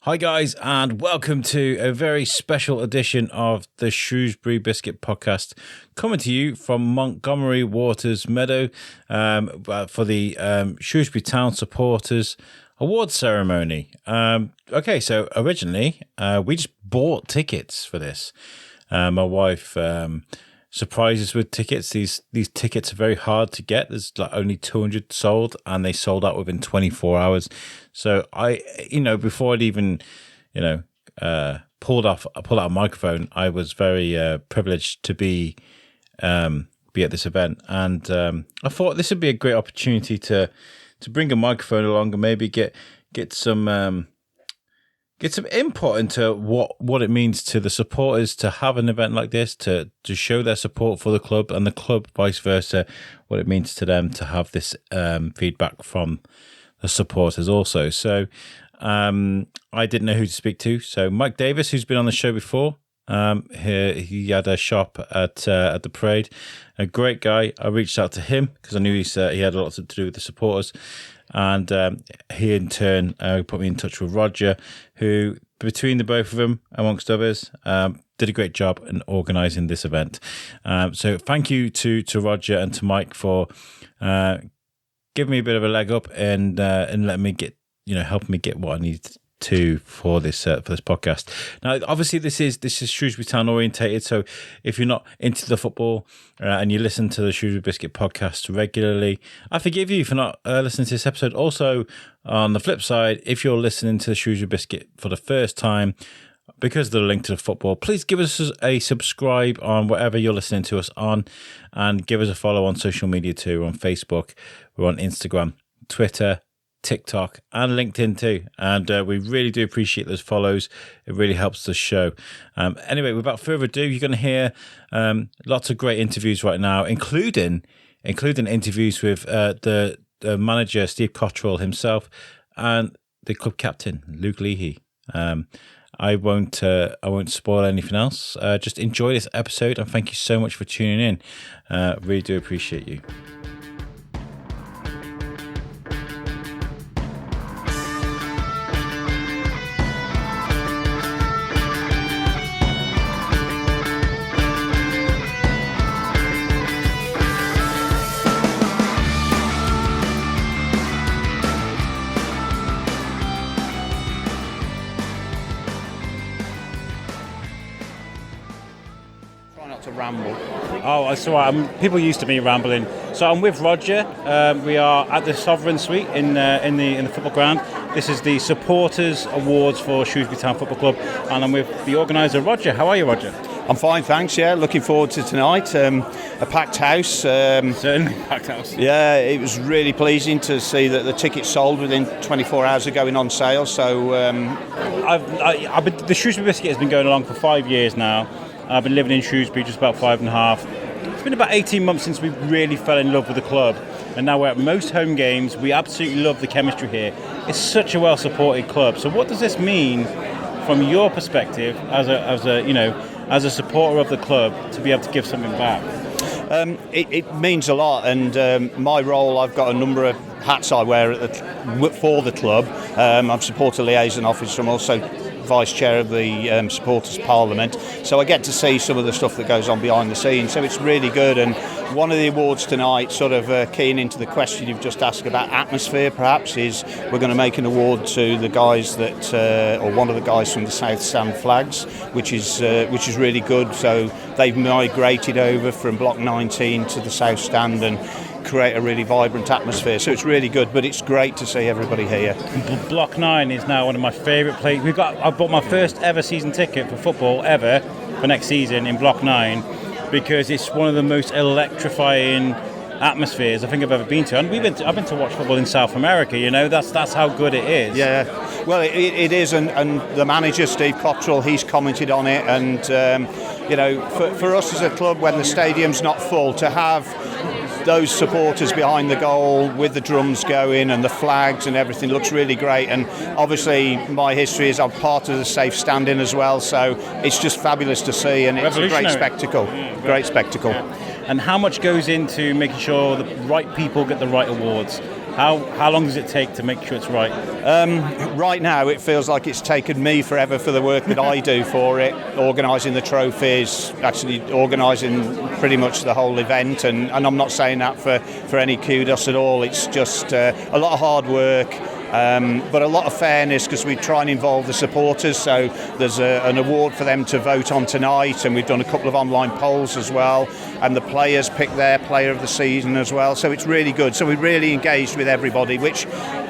Hi guys, and welcome to a very special edition of the Shrewsbury Biscuit podcast, coming to you from Montgomery Waters Meadow for the Shrewsbury Town Supporters Award Ceremony. Okay, so originally we just bought tickets for this. My wife surprised us with tickets. These tickets are very hard to get. There's like only 200 sold, and they sold out within 24 hours. So before I'd even, pulled out a microphone, I was very privileged to be at this event, and I thought this would be a great opportunity to bring a microphone along and maybe get some input into what it means to the supporters to have an event like this, to show their support for the club, and the club vice versa, what it means to them to have this feedback from the supporters also. So I didn't know who to speak to. So Mike Davis, who's been on the show before, he had a shop at the parade, a great guy. I reached out to him because I knew he had a lot to do with the supporters. And he in turn put me in touch with Roger, who, between the both of them, amongst others, did a great job in organising this event. So thank you to Roger and to Mike for giving me a bit of a leg up and letting me helping me get what I need to for this podcast. Now, obviously, this is Shrewsbury Town orientated. So if you're not into the football and you listen to the Shrewsbury Biscuit podcast regularly, I forgive you for not listening to this episode. Also, on the flip side, if you're listening to the Shrewsbury Biscuit for the first time, because of the link to the football, please give us a subscribe on whatever you're listening to us on, and give us a follow on social media too. We're on Facebook, we're on Instagram, Twitter, TikTok, and LinkedIn too, and we really do appreciate those follows. It really helps the show. Anyway, without further ado, you're going to hear lots of great interviews right now, including interviews with the manager Steve Cotterill himself and the club captain Luke Leahy. I won't spoil anything else. Just enjoy this episode, and thank you so much for tuning in. Really do appreciate you. Oh, that's all right. People used to me rambling. So I'm with Roger. We are at the Sovereign Suite in the football ground. This is the Supporters Awards for Shrewsbury Town Football Club, and I'm with the organiser, Roger. How are you, Roger? I'm fine, thanks. Yeah, looking forward to tonight. A packed house. Certainly packed house. Yeah, it was really pleasing to see that the tickets sold within 24 hours of going on sale. So the Shrewsbury Biscuit has been going along for 5 years now. I've been living in Shrewsbury just about 5.5. It's been about 18 months since we really fell in love with the club, and now we're at most home games. We absolutely love the chemistry here. It's such a well-supported club. So what does this mean from your perspective as a supporter of the club to be able to give something back? It means a lot, and my role, I've got a number of hats I wear for the club. I'm supporter liaison officer. I'm also Vice Chair of the Supporters Parliament, so I get to see some of the stuff that goes on behind the scenes, so it's really good. And one of the awards tonight, sort of keying into the question you've just asked about atmosphere perhaps, is we're going to make an award to the guys or one of the guys from the South Stand Flags, which is really good. So they've migrated over from Block 19 to the South Stand and create a really vibrant atmosphere, so it's really good. But it's great to see everybody here. Block 9 is now one of my favourite places. I bought my first ever season ticket for football ever for next season in Block 9 because it's one of the most electrifying atmospheres I think I've ever been to. And I've been to watch football in South America. That's how good it is. Yeah, well, it is, and the manager Steve Cotterill, he's commented on it, and for us as a club, when the stadium's not full, to have those supporters behind the goal with the drums going and the flags and everything looks really great. And obviously my history is I'm part of the safe standing as well, so it's just fabulous to see, and it's a great spectacle. Great spectacle. And how much goes into making sure the right people get the right awards? How long does it take to make sure it's right? Right now, it feels like it's taken me forever for the work that I do for it, organising the trophies, actually organising pretty much the whole event, and I'm not saying that for any kudos at all. It's just a lot of hard work. But a lot of fairness, because we try and involve the supporters, so there's an award for them to vote on tonight, and we've done a couple of online polls as well, and the players pick their player of the season as well, so it's really good. So we really engaged with everybody, which,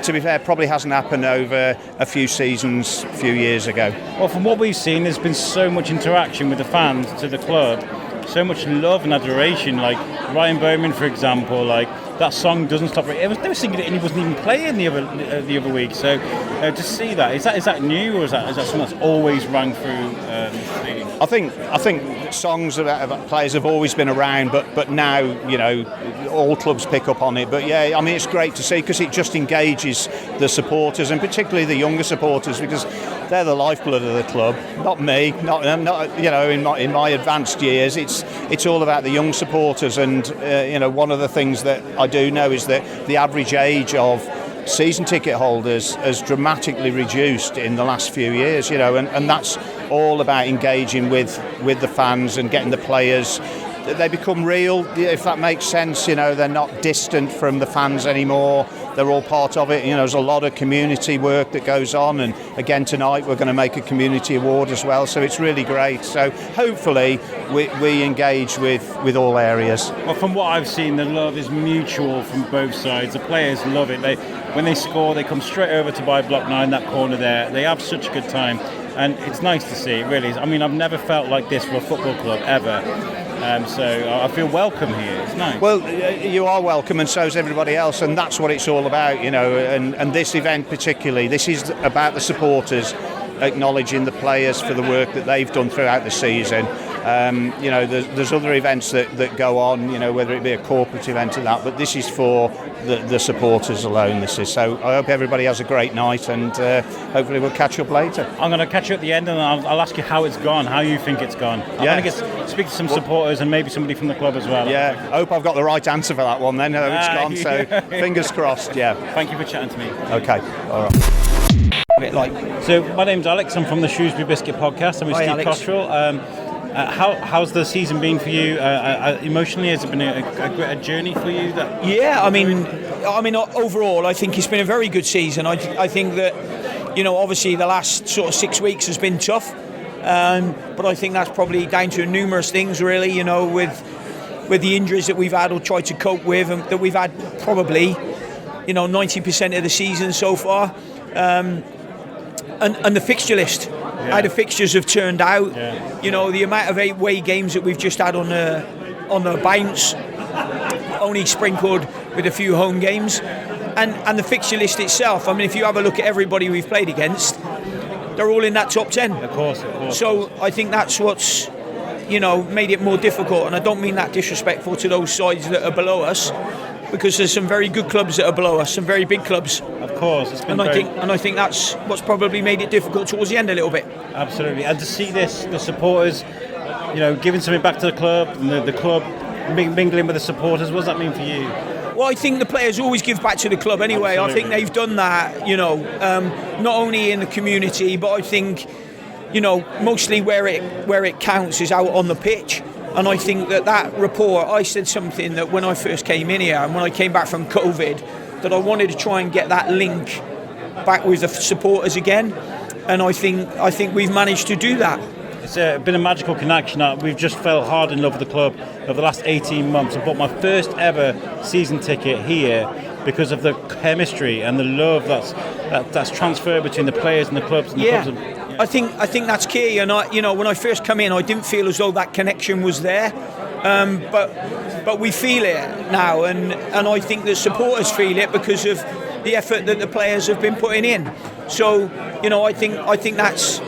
to be fair, probably hasn't happened over a few seasons, a few years ago. Well, from what we've seen, there's been so much interaction with the fans to the club, so much love and adoration. Like Ryan Bowman, for example, like that song Doesn't Stop. They were singing it and he wasn't even playing the other week. So to see that, is that new, or is that something that's always rang through the stadium? I think songs about players have always been around, but now, you know, all clubs pick up on it. But yeah, I mean, it's great to see, because it just engages the supporters, and particularly the younger supporters, because they're the lifeblood of the club. Not me, not you know, in my advanced years. It's all about the young supporters, and you know, one of the things that I do know is that the average age of season ticket holders has dramatically reduced in the last few years, you know, and that's all about engaging with the fans and getting the players. They become real, if that makes sense. You know, they're not distant from the fans anymore. They're all part of it. You know, there's a lot of community work that goes on, and again tonight we're going to make a community award as well. So it's really great. So hopefully we engage with all areas. Well, from what I've seen, the love is mutual from both sides. The players love it. When they score, they come straight over to buy Block 9, that corner there. They have such a good time, and it's nice to see. It really is. I mean, I've never felt like this for a football club ever. So I feel welcome here. It's nice. Well, you are welcome, and so is everybody else, and that's what it's all about, you know. And this event particularly, this is about the supporters acknowledging the players for the work that they've done throughout the season. You know, there's other events that go on, you know, whether it be a corporate event or that, but this is for the supporters alone. This is. So I hope everybody has a great night, and hopefully we'll catch up later. I'm going to catch you at the end, and I'll ask you how it's gone, how you think it's gone. I'm going to speak to some supporters and maybe somebody from the club as well. Yeah, I hope I've got the right answer for that one then. How it's gone, so fingers crossed, yeah. Thank you for chatting to me. Okay, all right. So my name's Alex. I'm from the Shrewsbury Biscuit podcast. I'm with Steve Cotterill. How's the season been for you? Emotionally, has it been a journey for you? Yeah, I mean, overall, I think it's been a very good season. I think that, you know, obviously the last sort of 6 weeks has been tough, but I think that's probably down to numerous things, really. You know, with the injuries that we've had or tried to cope with, and that we've had probably, you know, 90% of the season so far, and the fixture list. How the fixtures have turned out, you know, the amount of away games that we've just had on the bounce, only sprinkled with a few home games, and the fixture list itself. I mean, if you have a look at everybody we've played against, they're all in that top 10. Of course. So I think that's what's, you know, made it more difficult, and I don't mean that disrespectful to those sides that are below us, because there's some very good clubs that are below us, some very big clubs. Of course, it's been I think that's what's probably made it difficult towards the end a little bit. Absolutely, and to see this, the supporters, you know, giving something back to the club, and the club mingling with the supporters. What does that mean for you? Well, I think the players always give back to the club anyway. Absolutely. I think they've done that, you know, not only in the community, but I think, you know, mostly where it counts is out on the pitch. And I think that rapport, I said something that when I first came in here and when I came back from COVID, that I wanted to try and get that link back with the supporters again. And I think we've managed to do that. It's been a magical connection. We've just fell hard in love with the club over the last 18 months. I bought my first ever season ticket here because of the chemistry and the love that's transferred between the players and the clubs. And the clubs. I think that's key. And you know, when I first come in, I didn't feel as though that connection was there, but we feel it now, and I think the supporters feel it because of the effort that the players have been putting in. So, you know, I think that's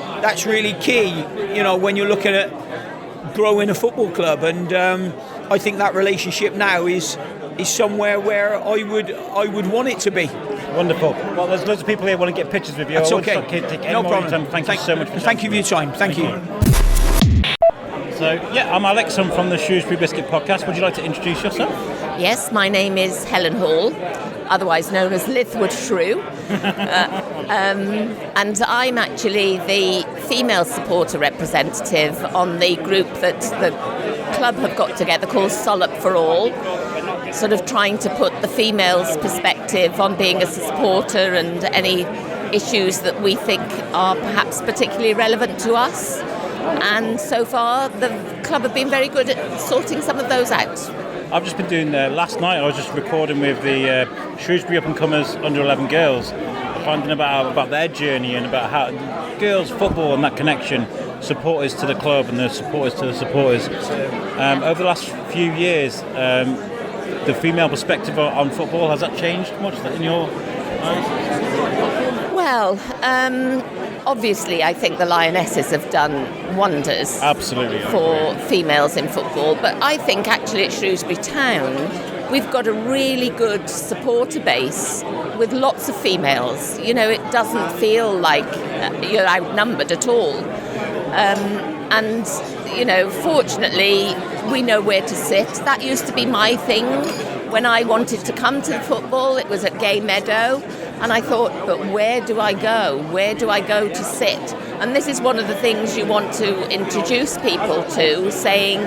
really key. You know, when you're looking at growing a football club, and I think that relationship now is somewhere where I would want it to be. Wonderful. Well, there's loads of people here who want to get pictures with you. That's okay. No problem. Thank you so much. Thank you for your time. Thank you. So, yeah, I'm Alex. I'm from the Shrewsbury Biscuit podcast. Would you like to introduce yourself? Yes, my name is Helen Hall. otherwise known as Lithwood Shrew. And I'm actually the female supporter representative on the group that the club have got together called Salop For All, sort of trying to put the females' perspective on being a supporter and any issues that we think are perhaps particularly relevant to us. And so far the club have been very good at sorting some of those out. I've just been doing, last night I was just recording with the Shrewsbury up-and-comers under-11 girls, finding about their journey and about how girls' football and that connection, supporters to the club and the supporters to the supporters. Over the last few years, the female perspective on football, has that changed much in your eyes? Well, obviously I think the Lionesses have done wonders. Absolutely, for females in football, but I think actually at Shrewsbury Town we've got a really good supporter base with lots of females. You know, it doesn't feel like you're outnumbered at all. And, you know, fortunately, we know where to sit. That used to be my thing. When I wanted to come to football, it was at Gay Meadow. And I thought, but where do I go? Where do I go to sit? And this is one of the things you want to introduce people to, saying,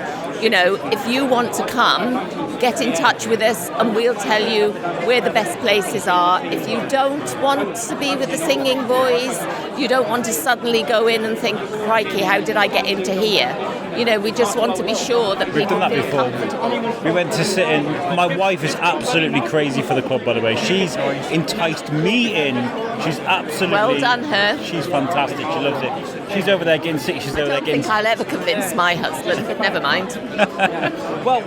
you know, if you want to come, get in touch with us and we'll tell you where the best places are. If you don't want to be with the singing boys, you don't want to suddenly go in and think, crikey, how did I get into here? You know, we just want to be sure that We've people done that feel before. comfortable. We went to sit in. My wife is absolutely crazy for the club, by the way. She's enticed me in. She's absolutely... Well done, her. She's fantastic. She loves it. She's over there getting sick. She's over I there don't getting... think I'll ever convince my husband, but never mind. Well,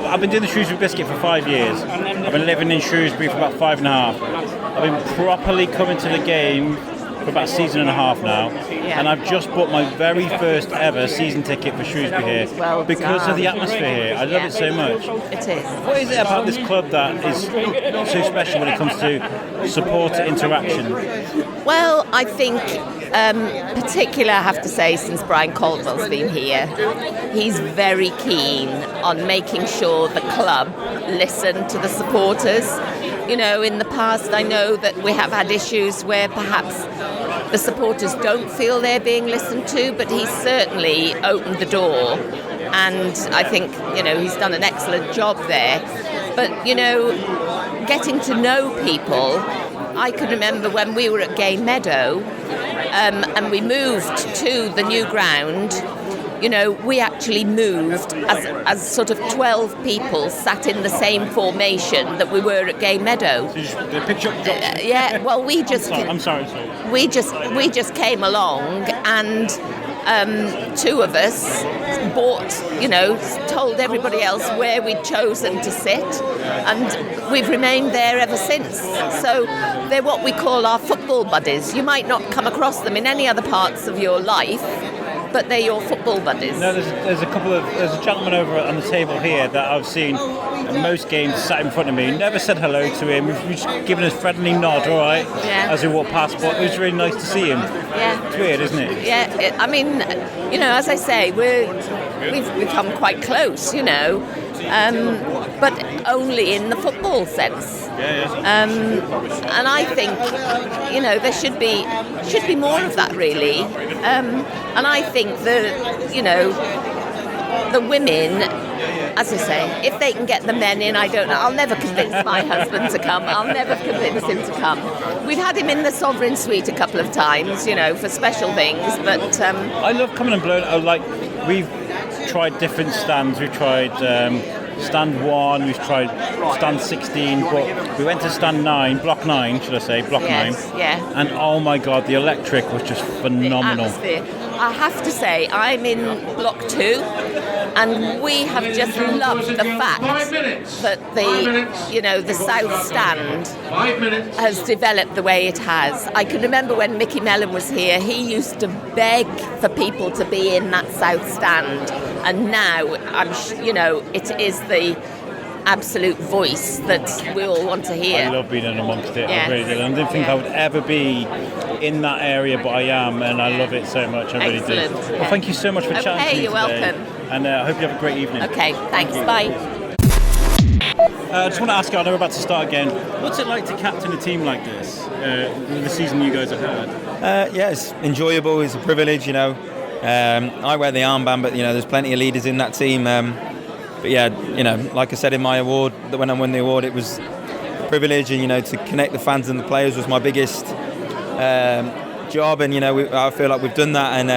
I've been doing the Shrewsbury Biscuit for 5 years. I've been living in Shrewsbury for about 5.5. I've been properly coming to the game for about a season and a half now, and I've just bought my very first ever season ticket for Shrewsbury here because of the atmosphere here. I love it so much. It is. What is it about this club that is so special when it comes to supporter interaction? Well, I think particular, I have to say, since Brian Caldwell's been here, he's very keen on making sure the club listen to the supporters. You know, in the past I know that we have had issues where perhaps the supporters don't feel they're being listened to, but he's certainly opened the door, and I think, you know, he's done an excellent job there. But, you know, getting to know people, I can remember when we were at Gay Meadow and we moved to the new ground. You know, we actually moved as sort of 12 people sat in the same formation that we were at Gay Meadow. So the picture. Yeah, well, we just... I'm sorry. We just came along and two of us bought, you know, told everybody else where we'd chosen to sit, and we've remained there ever since. So they're what we call our football buddies. You might not come across them in any other parts of your life, but they're your football buddies. No, there's a gentleman over on the table here that I've seen at most games sat in front of me. Never said hello to him. We've just given a friendly nod, all right, as we walked past. But it was really nice to see him. Yeah, it's weird, isn't it? Yeah, I mean, you know, as I say, we've become quite close, you know, but only in the football sense. And I think, you know, there should be more of that, really. And I think that, you know, the women, as I say, if they can get the men in, I don't know. I'll never convince my husband to come. I'll never convince him to come. We've had him in the Sovereign Suite a couple of times, you know, for special things. But I love coming and blowing. We've tried different stands. We've tried stand 1. We've tried stand 16. But we went to stand 9, block 9, should I say, block 9. Yeah. And oh my God, the electric was just phenomenal. The atmosphere. I have to say, I'm in block 2. And we have just loved the fact that the South Stand has developed the way it has. I can remember when Mickey Mellon was here, he used to beg for people to be in that South Stand, and now it is the absolute voice that we all want to hear. I love being in amongst it. Yes. I really did. I didn't think I would ever be in that area, but I am, and I love it so much. I really do. Excellent. Well, thank you so much for chatting to me you're today. welcome. And I hope you have a great evening. Okay, thanks. Bye. I just want to ask you, I know we're about to start again. What's it like to captain a team like this, the season you guys have had? Yeah, it's enjoyable. It's a privilege, you know. I wear the armband, but you know, there's plenty of leaders in that team. But yeah, you know, like I said in my award, that when I won the award, it was a privilege, and you know, to connect the fans and the players was my biggest job. And you know, I feel like we've done that, and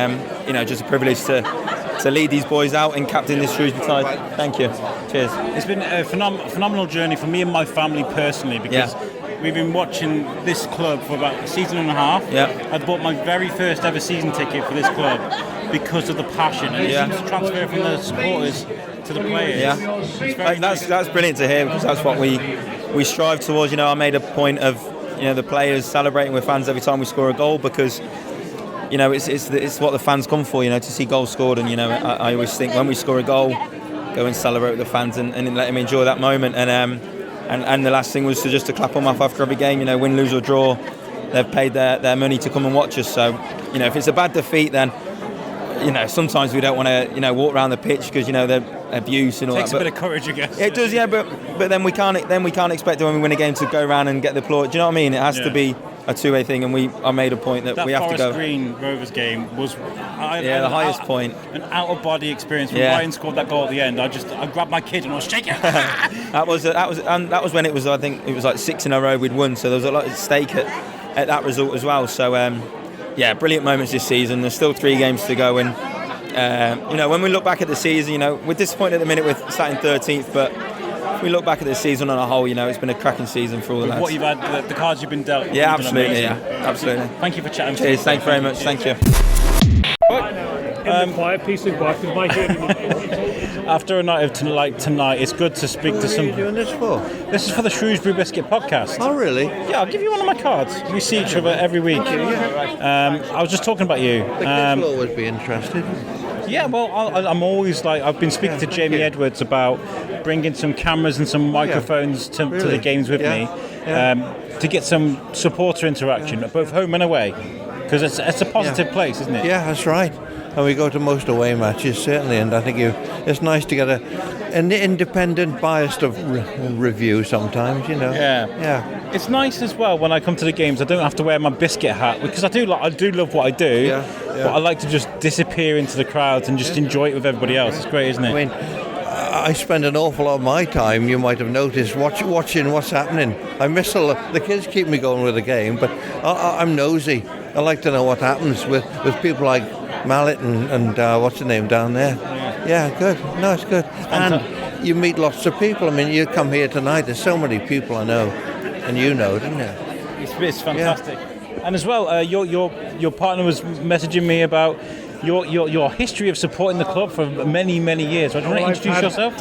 you know, just a privilege to lead these boys out and captain this Shrewsbury side. Thank you. Cheers. It's been a phenomenal journey for me and my family personally, because we've been watching this club for about a season and a half. Yeah. I bought my very first ever season ticket for this club because of the passion, and it seems to transfer from the supporters to the players. Yeah, It's very that's brilliant to hear, because that's what we strive towards. You know, I made a point of, you know, the players celebrating with fans every time we score a goal, because you know it's what the fans come for. You know, to see goals scored, and you know, I always think when we score a goal, go and celebrate with the fans and let them enjoy that moment. And the last thing was to clap them off after every game. You know, win, lose or draw, they've paid their money to come and watch us. So you know, if it's a bad defeat, then you know, sometimes we don't want to, you know, walk around the pitch, because you know the abuse and all takes that. a bit of courage, I guess. It does, yeah. But then we can't expect when we win a game to go around and get the applaud. Do you know what I mean? It has to be a two-way thing, and I made a point that we have to go. That Forest Green Rovers game was the highest point. An out-of-body experience. When Ryan scored that goal at the end, I grabbed my kid and I was shaking. that was when it was. I think it was like 6 in a row we'd won, so there was a lot at stake at that result as well. So brilliant moments this season. There's still 3 games to go, and you know, when we look back at the season, you know, we're disappointed at the minute with sat in 13th, but if we look back at the season on a whole, you know, it's been a cracking season for all the lads. What you've had, the cards you've been dealt. Yeah, absolutely, absolutely. Thank you for chatting. Cheers, thank you very much. Thank you. In the quiet piece of work with my hearing. After a night of tonight, it's good to speak to some. What are you doing this for? This is for the Shrewsbury Biscuit podcast. Oh, really? Yeah, I'll give you one of my cards. We see each other every week. I was just talking about you. The kids will always be interested. Yeah, well, I'm always I've been speaking to Jamie Edwards about bringing some cameras and some microphones to the games with me to get some supporter interaction, both home and away, because it's a positive place, isn't it? Yeah, that's right. And we go to most away matches, certainly, and I think it's nice to get an independent, biased review sometimes, you know. Yeah. It's nice as well when I come to the games. I don't have to wear my biscuit hat, because I do love what I do. But I like to just disappear into the crowds and just enjoy it with everybody else. It's great, isn't it? I mean, I spend an awful lot of my time, you might have noticed, watching what's happening. I miss the kids keep me going with the game, but I'm nosy. I like to know what happens with people like Mallet and what's the name down there. Yeah, good. No, it's good. And you meet lots of people. I mean, you come here tonight, there's so many people I know, and you know, didn't you? It's fantastic. And as well, your partner was messaging me about your history of supporting the club for many, many years. Do you want to introduce yourself?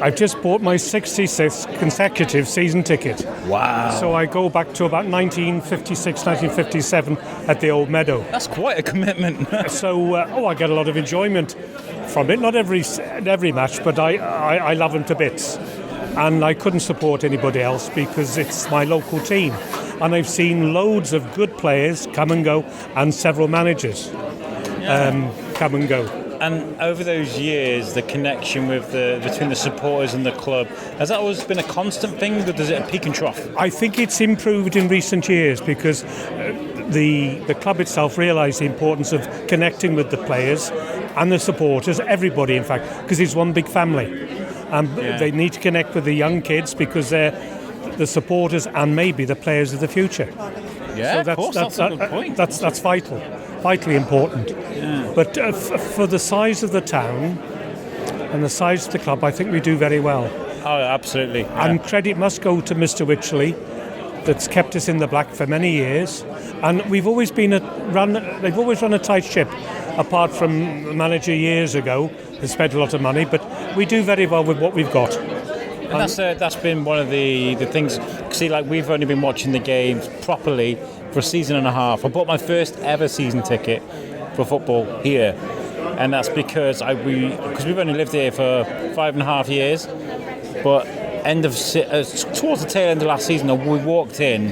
I've just bought my 66th consecutive season ticket. Wow. So I go back to about 1956, 1957 at the old Meadow. That's quite a commitment. So, I get a lot of enjoyment from it. Not every match, but I love them to bits. And I couldn't support anybody else because it's my local team. And I've seen loads of good players come and go, and several managers come and go. And over those years, the connection between the supporters and the club, has that always been a constant thing, or does it peak and trough? I think it's improved in recent years because the club itself realised the importance of connecting with the players and the supporters, everybody in fact, because it's one big family. And they need to connect with the young kids because they're the supporters and maybe the players of the future. Yeah, so of course, that's a good point. That's vitally important. Yeah. But for the size of the town and the size of the club, I think we do very well. Oh, absolutely. Yeah. And credit must go to Mr. Whiteley, that's kept us in the black for many years. And we've always they've always run a tight ship, apart from a manager years ago who spent a lot of money. But we do very well with what we've got. And that's been one of the things. See, we've only been watching the games properly for a season and a half. I bought my first ever season ticket for football here, and that's because we've only lived here for 5.5 years. But towards the tail end of last season, we walked in,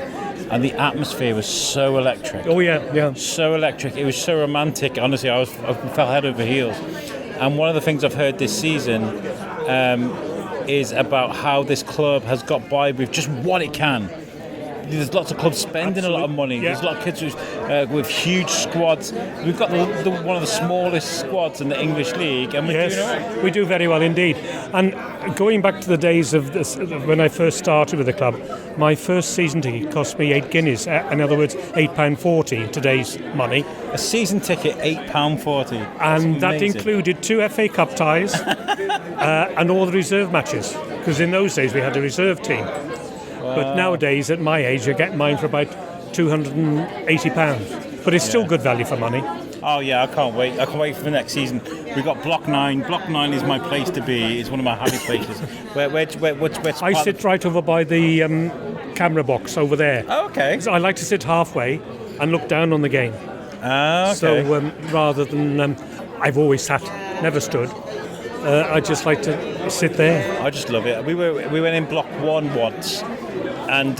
and the atmosphere was so electric. Oh yeah, so electric. It was so romantic. Honestly, I fell head over heels. And one of the things I've heard this season. is about how this club has got by with just what it can. There's lots of clubs spending a lot of money. Yeah. There's a lot of kids with huge squads. We've got one of the smallest squads in the English league, and we're doing all right. We do very well indeed. And going back to the days of this, when I first started with the club, my first season ticket cost me 8 guineas. In other words, £8.40 in today's money. A season ticket, £8.40. And that included 2 FA Cup ties and all the reserve matches. Because in those days we had a reserve team. But nowadays, at my age, you're getting mine for about £280. But it's still good value for money. Oh yeah, I can't wait. I can't wait for the next season. We've got Block 9. Block 9 is my place to be. It's one of my happy places. Where's I sit right over by the camera box over there. Oh, okay. So I like to sit halfway and look down on the game. Okay. So rather than... I've always sat, never stood. I just like to sit there. I just love it. We went in Block 1 once, and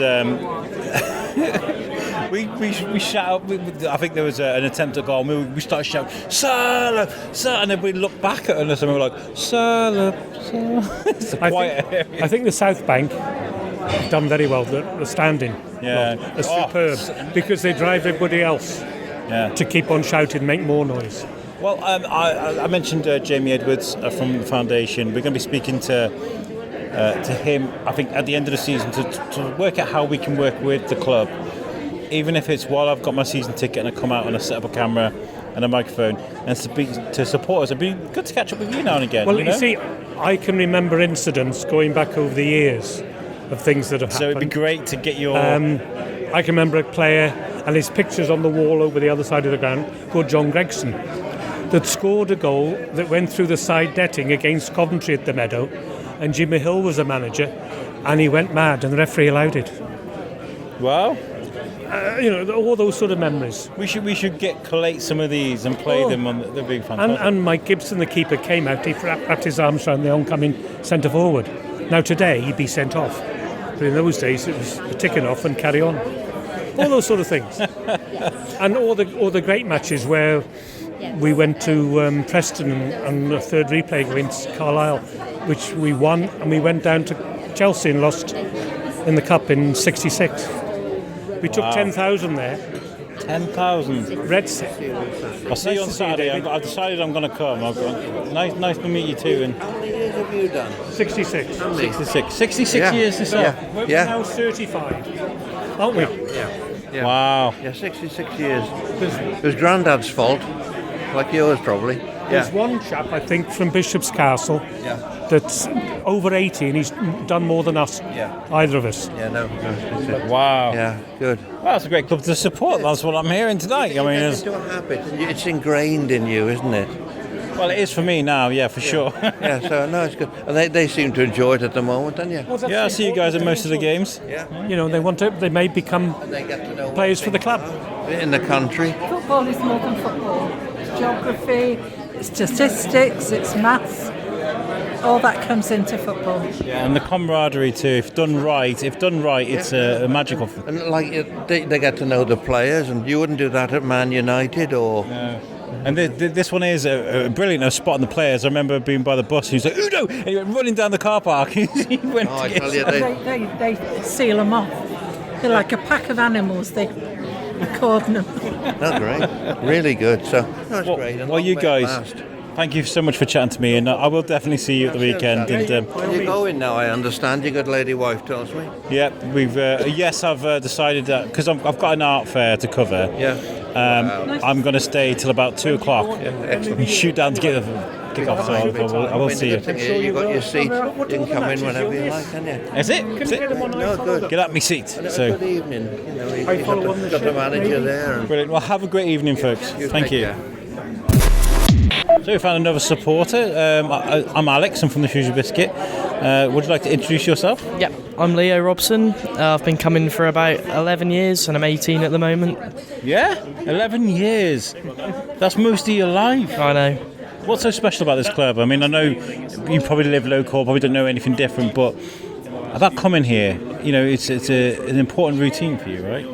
we shout out. I think there was an attempt at goal. We started shouting "Salop, Salop," and then we looked back at us and we were like "Salop, Salop." It's a quiet area. I think the South Bank have done very well. The standing, are superb because they drive everybody else to keep on shouting, make more noise. Well, I mentioned Jamie Edwards from the foundation. We're going to be speaking to him, I think, at the end of the season to work out how we can work with the club, even if it's while I've got my season ticket and I come out and I set up a camera and a microphone and to support us. It'd be good to catch up with you now and again. Well, you see, I can remember incidents going back over the years of things that have happened. So it'd be great to get your... I can remember a player, and his picture's on the wall over the other side of the ground, called John Gregson, that scored a goal that went through the side netting against Coventry at the Meadow, and Jimmy Hill was the manager, and he went mad, and the referee allowed it. Wow. All those sort of memories. We should collate some of these and play them on the big fantastic. And Mike Gibson, the keeper, came out, he wrapped his arms around the oncoming centre forward. Now today he'd be sent off, but in those days it was a ticking off and carry on. All those sort of things. And all the great matches where we went to Preston and the third replay against Carlisle, which we won, and we went down to Chelsea and lost in the Cup in '66. We took 10,000 there. 10,000? Reds. I'll see you on Saturday. I've decided I'm going to come. Nice to meet you too. And How many years have you done? 66. 66 years this year. We're now 35, aren't we? Yeah. Wow. Yeah, 66 years. It was Grandad's fault, like yours probably. There's one chap, I think, from Bishop's Castle that's over 80 and he's done more than us, either of us. Yeah, no. Wow. Yeah, good. Well, that's a great club to support. That's what I'm hearing tonight. I mean, Into a habit. It's ingrained in you, isn't it? well, it is for me now. Yeah, for sure. Yeah, so no, it's good. And they seem to enjoy it at the moment, don't you? Yeah, I see you guys at most of the games. Yeah. You know, they may become And they get to know players for the club. in the country. Football is more than football. It's geography, it's statistics, it's maths. All that comes into football. Yeah, and the camaraderie too. If done right, it's a magical. And like they get to know the players, and you wouldn't do that at Man United or. No. And this one is a brilliant spot on the players. I remember being by the bus and he was like, Udo! And he went running down the car park. He went Oh, I to tell you, They seal them off. They're like a pack of animals. They cordon them. That's great. Really good. So that's great. And Well, you long may it guys, last. thank you so much for chatting to me, and I will definitely see you at the weekend. And You're going now, I understand. Your good lady wife tells me. yeah, we've I've decided that because I've got an art fair to cover. Yeah. I'm going to stay till about 2 o'clock. And shoot down to get the kick off. So I will see you. You got your seat. You can come in whenever you like, can you? That's it. That's it. No, good. Get out my seat. Good So evening. You know, you've got the manager there. And brilliant. Well, have a great evening, folks. Thank take you. care. So we found another supporter. I'm Alex. I'm from the Shrewsbury Biscuit. Would you like to introduce yourself? Yep, I'm Leo Robson. I've been coming for about 11 years and I'm 18 at the moment. Yeah, 11 years. That's most of your life. I know. What's so special about this club? I mean, I know you probably live local, probably don't know anything different, but about coming here, you know, it's an important routine for you, right?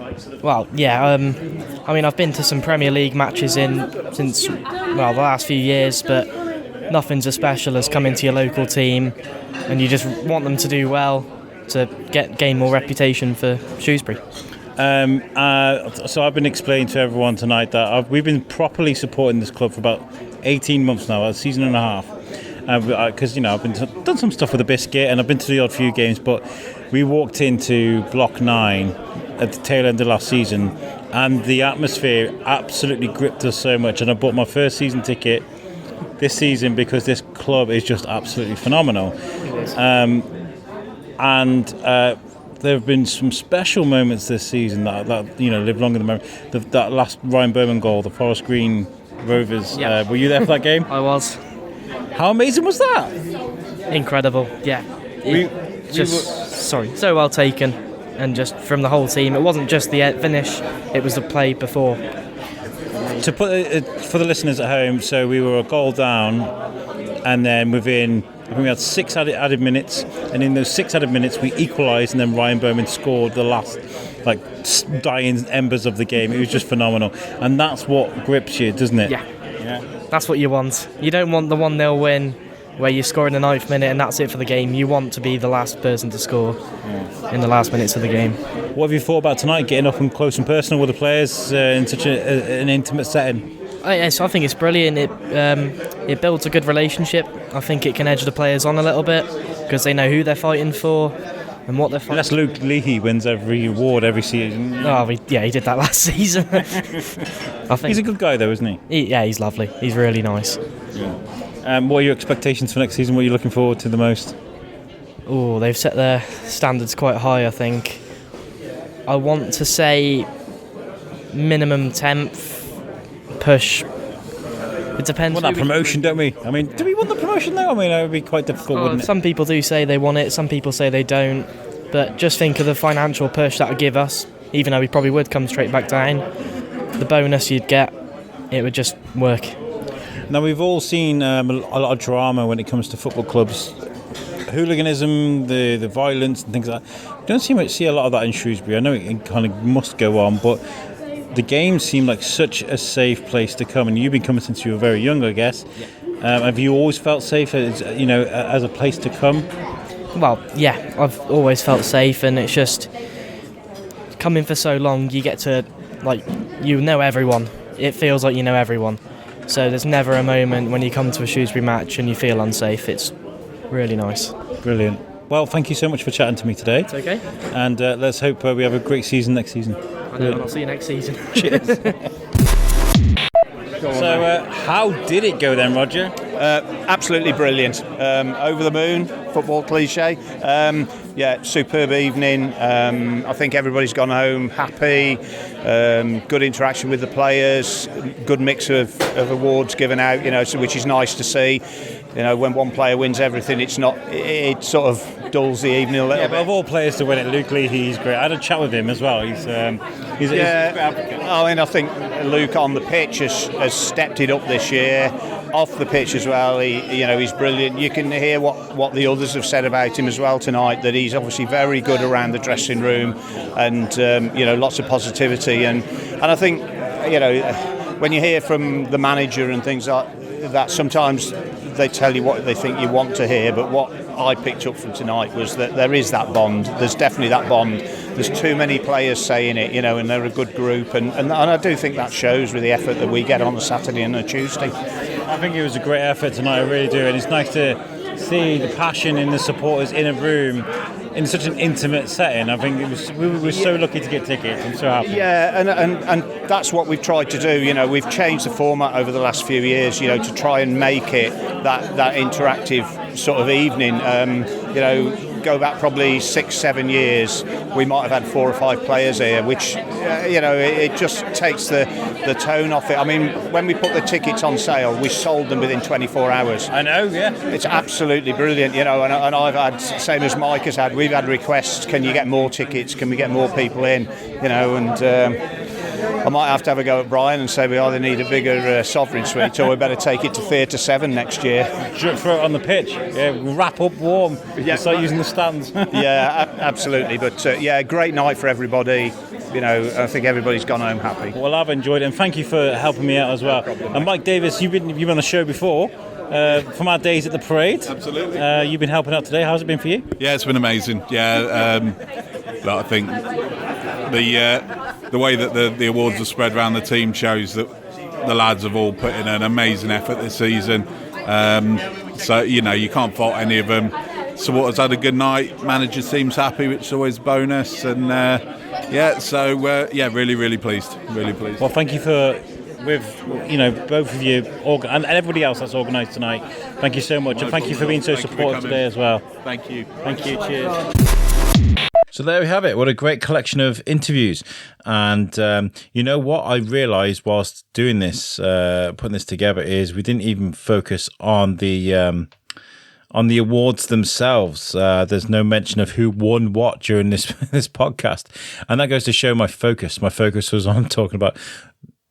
Well, yeah, I mean, I've been to some Premier League matches since the last few years, but nothing's as special as coming to your local team, and you just want them to do well to gain more reputation for Shrewsbury. So I've been explaining to everyone tonight that we've been properly supporting this club for about 18 months now, a season and a half. Because I've done some stuff with the Biscuit, and I've been to the odd few games, but we walked into Block 9 at the tail end of last season, and the atmosphere absolutely gripped us so much. And I bought my first season ticket this season because this club is just absolutely phenomenal. And there have been some special moments this season that live longer than memory. That last Ryan Bowman goal, the Forest Green Rovers. Yeah. Were you there for that game? I was. How amazing was that? Incredible, yeah. So well taken, and just from the whole team. It wasn't just the finish, it was the play before. To put it for the listeners at home, so we were a goal down, and then within, I think we had 6 added minutes, and in those 6 added minutes we equalised, and then Ryan Bowman scored the last dying embers of the game. It was just phenomenal, and that's what grips you, doesn't it? Yeah. That's what you want. You don't want the 1-0 win where you score in the 9th minute and that's it for the game. You want to be the last person to score in the last minutes of the game. What have you thought about tonight, getting up and close and personal with the players in such an intimate setting? I think it's brilliant. It builds a good relationship. I think it can edge the players on a little bit because they know who they're fighting for and what they're fighting. Unless Luke Leahy wins every award every season. Oh, he did that last season. I think he's a good guy though, isn't he? He's lovely. He's really nice. Yeah. What are your expectations for next season? What are you looking forward to the most? Oh, they've set their standards quite high, I think. I want to say minimum 10th, push. It depends. We want that promotion, don't we? I mean, do we want the promotion though? I mean, it would be quite difficult, wouldn't it? Some people do say they want it, some people say they don't. But just think of the financial push that would give us, even though we probably would come straight back down. The bonus you'd get, it would just work. Now, we've all seen a lot of drama when it comes to football clubs. Hooliganism, the violence and things like that. You don't see a lot of that in Shrewsbury. I know it kind of must go on, but the games seem like such a safe place to come, and you've been coming since you were very young, I guess. Yeah. Have you always felt safe as a place to come? Well, yeah, I've always felt safe, and it's just coming for so long, you get to, you know everyone. It feels like you know everyone. So there's never a moment when you come to a Shrewsbury match and you feel unsafe. It's really nice. Brilliant. Well, thank you so much for chatting to me today. It's okay. And let's hope we have a great season next season. I know, and I'll see you next season. Cheers. So, how did it go then, Roger? Absolutely brilliant. Over the moon, football cliche. Superb evening. I think everybody's gone home happy. Good interaction with the players. Good mix of awards given out, which is nice to see. When one player wins everything, it sort of dulls the evening a little bit. But of all players to win it, Luke Leahy, he's great. I had a chat with him as well. He's a great advocate. I think Luke on the pitch has stepped it up this year. Off the pitch as well, he's brilliant. You can hear what the others have said about him as well tonight, that he's obviously very good around the dressing room and lots of positivity. And I think, when you hear from the manager and things like that, sometimes they tell you what they think you want to hear, but what I picked up from tonight was that there is that bond. There's definitely that bond. There's too many players saying it, and they're a good group, and I do think that shows with the effort that we get on a Saturday and a Tuesday. I think it was a great effort tonight, I really do, and it's nice to see the passion in the supporters in a room in such an intimate setting. I think we were so lucky to get tickets. I'm so happy. Yeah, and that's what we've tried to do. We've changed the format over the last few years, to try and make it that interactive sort of evening. Go back probably 6-7 years, we might have had 4 or 5 players here, which it just takes the tone off it. I mean, when we put the tickets on sale, we sold them within 24 hours. I know, yeah. It's absolutely brilliant, and I've had, same as Mike has had, we've had requests, can you get more tickets, can we get more people in, I might have to have a go at Brian and say we either need a bigger sovereign suite or we better take it to Theatre 7 next year. Throw it on the pitch, wrap up warm, start using the stands. Yeah, absolutely, but great night for everybody. I think everybody's gone home happy. Well, I've enjoyed it, and thank you for helping me out as well. And Mike Davis, you've been on the show before. from our days at the parade. Absolutely. You've been helping out today. How's it been for you? Yeah, it's been amazing. Yeah, I think the way that the awards are spread around the team shows that the lads have all put in an amazing effort this season. So, you can't fault any of them. Supporters had a good night. Manager seems happy, which is always a bonus. And really, really pleased. Really pleased. Well, thank you both of you and everybody else that's organised tonight. Thank you so much, and thank you for being so supportive today as well. Thank you. Thank you. Cheers. So there we have it. What a great collection of interviews. And you know what I realised whilst doing this, putting this together, is we didn't even focus on the awards themselves. There's no mention of who won what during this podcast. And that goes to show my focus. My focus was on talking about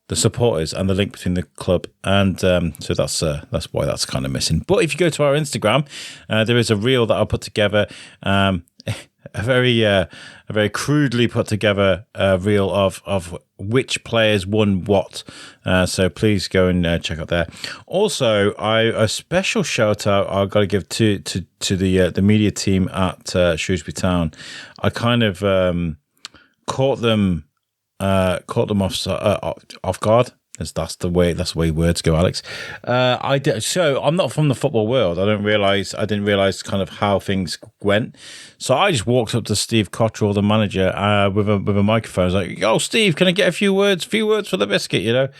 the supporters and the link between the club, and so that's why that's kind of missing. But if you go to our Instagram, there is a reel that I'll put together, a very crudely put together reel of which players won what. So please go and check out there. Also, a special shout out I've got to give to the media team at Shrewsbury Town. I kind of caught them off guard. That's the way words go, Alex. So I'm not from the football world. I didn't realize kind of how things went. So I just walked up to Steve Cotterill, the manager, with a microphone. I was like, "Yo, Steve, can I get a few words for the biscuit?"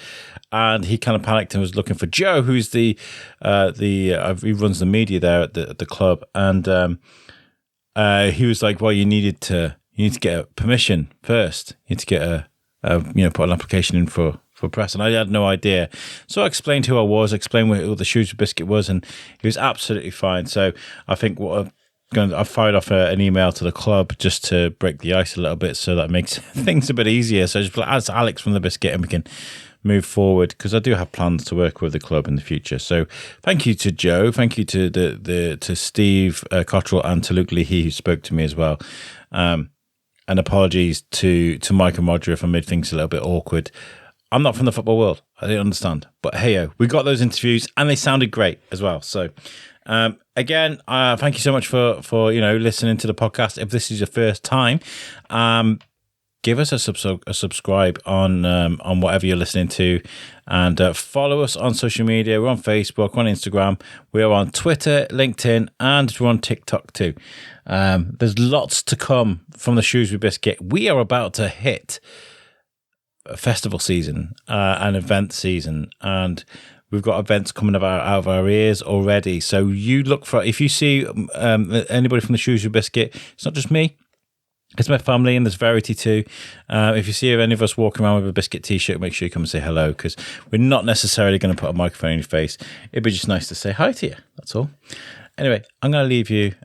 And he kind of panicked and was looking for Joe, who's he runs the media there at the club, and he was like, "Well, you need to get a permission first. You need to get put an application in for press," and I had no idea. So I explained who I was, explained what the Shrewsbury Biscuit was, and he was absolutely fine. So I think I fired off an email to the club just to break the ice a little bit, so that makes things a bit easier. So I just ask Alex from the Biscuit, and we can move forward, because I do have plans to work with the club in the future. So thank you to Joe, thank you to to Steve Cotterill, and to Luke Leahy, who spoke to me as well. And apologies to Mike and Roger if I made things a little bit awkward. I'm not from the football world. I didn't understand. But hey, we got those interviews and they sounded great as well. So again, thank you so much for listening to the podcast. If this is your first time, give us a subscribe on whatever you're listening to, and follow us on social media. We're on Facebook, we're on Instagram, we're on Twitter, LinkedIn, and we're on TikTok too. There's lots to come from the Shrewsbury Biscuit. We are about to hit a festival season, an event season, and we've got events coming out of our ears already. So you look for, if you see anybody from the Shrewsbury Biscuit, it's not just me, it's my family, and there's Verity too. If you see any of us walking around with a Biscuit t-shirt, make sure you come and say hello, because we're not necessarily going to put a microphone in your face. It'd be just nice to say hi to you, that's all. Anyway, I'm going to leave you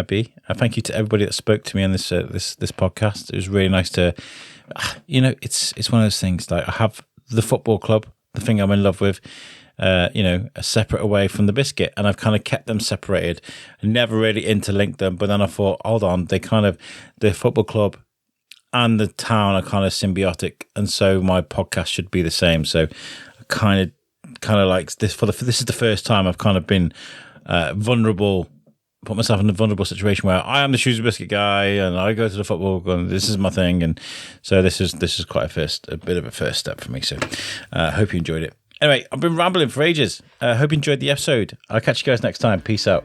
be. Thank you to everybody that spoke to me on this podcast. It was really nice to, it's one of those things, like I have the football club, the thing I'm in love with, separate away from the Biscuit, and I've kind of kept them separated and never really interlinked them. But then I thought, hold on, the football club and the town are kind of symbiotic, and so my podcast should be the same. So I kind of like this. This is the first time I've kind of been vulnerable, put myself in a vulnerable situation where I am the Shrewsbury Biscuit guy and I go to the football and this is my thing, and so this is quite a bit of a first step for me. So hope you enjoyed it. Anyway, I've been rambling for ages. Hope you enjoyed the episode. I'll catch you guys next time. Peace out.